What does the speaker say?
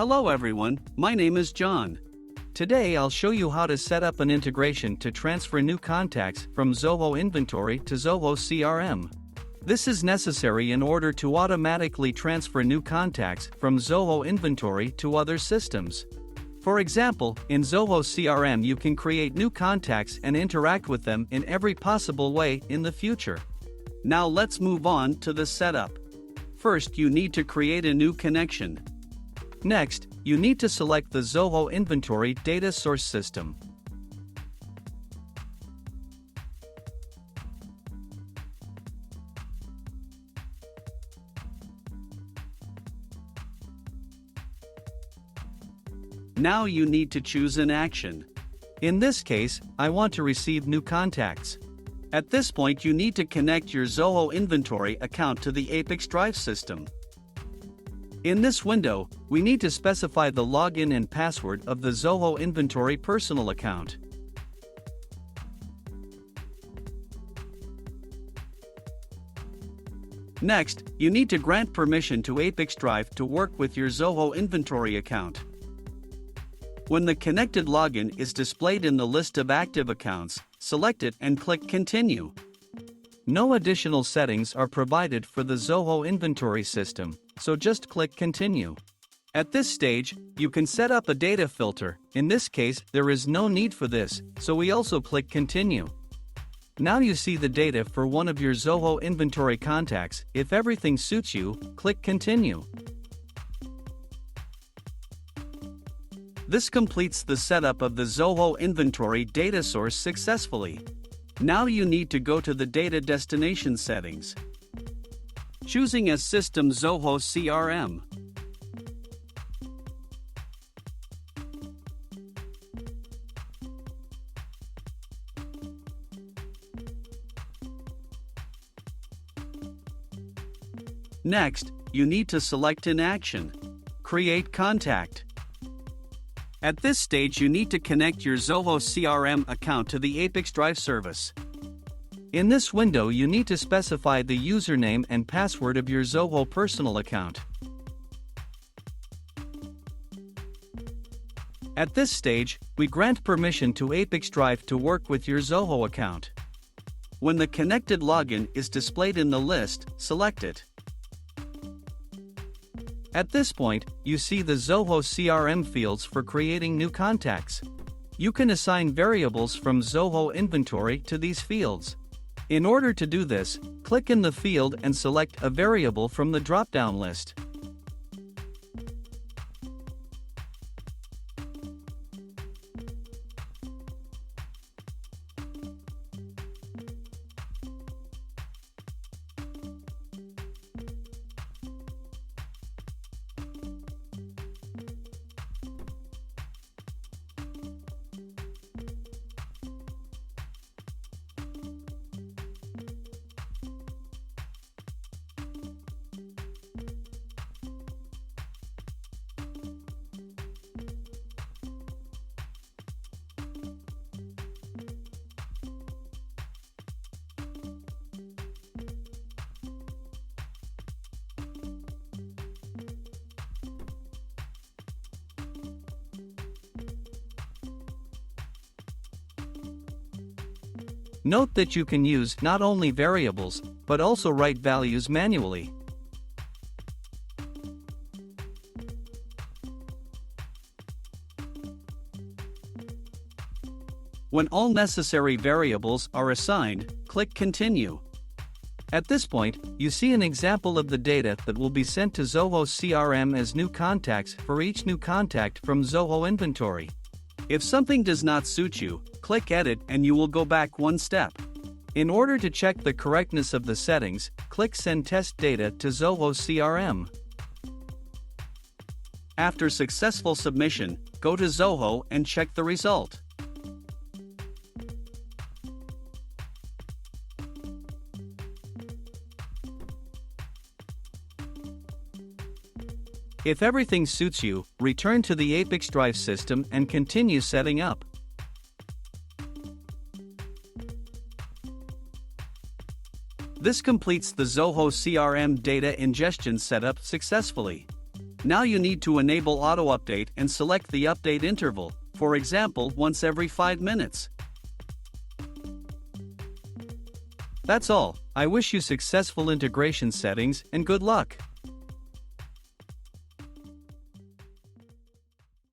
Hello everyone, my name is John. Today I'll show you how to set up an integration to transfer new contacts from Zoho Inventory to Zoho CRM. This is necessary in order to automatically transfer new contacts from Zoho Inventory to other systems. For example, in Zoho CRM you can create new contacts and interact with them in every possible way in the future. Now let's move on to the setup. First, you need to create a new connection. Next, you need to select the Zoho Inventory data source system. Now you need to choose an action. In this case, I want to receive new contacts. At this point you need to connect your Zoho Inventory account to the ApiX-Drive system. In this window, we need to specify the login and password of the Zoho Inventory personal account. Next, you need to grant permission to ApiX-Drive to work with your Zoho Inventory account. When the connected login is displayed in the list of active accounts, select it and click Continue. No additional settings are provided for the Zoho Inventory system, so just click Continue. At this stage, you can set up a data filter. In this case, there is no need for this, so we also click Continue. Now you see the data for one of your Zoho Inventory contacts. If everything suits you, click Continue. This completes the setup of the Zoho Inventory data source successfully. Now you need to go to the data destination settings. Choosing as system Zoho CRM. Next, you need to select an action. Create contact. At this stage you need to connect your Zoho CRM account to the ApiX-Drive service. In this window you need to specify the username and password of your Zoho personal account. At this stage, we grant permission to ApiX-Drive to work with your Zoho account. When the connected login is displayed in the list, select it. At this point, you see the Zoho CRM fields for creating new contacts. You can assign variables from Zoho Inventory to these fields. In order to do this, click in the field and select a variable from the drop-down list. Note that you can use not only variables, but also write values manually. When all necessary variables are assigned, click Continue. At this point, you see an example of the data that will be sent to Zoho CRM as new contacts for each new contact from Zoho Inventory. If something does not suit you, click Edit and you will go back one step. In order to check the correctness of the settings, click Send Test Data to Zoho CRM. After successful submission, go to Zoho and check the result. If everything suits you, return to the ApiX-Drive system and continue setting up. This completes the Zoho CRM data ingestion setup successfully. Now you need to enable auto update and select the update interval, for example once every 5 minutes. That's all. I wish you successful integration settings and good luck.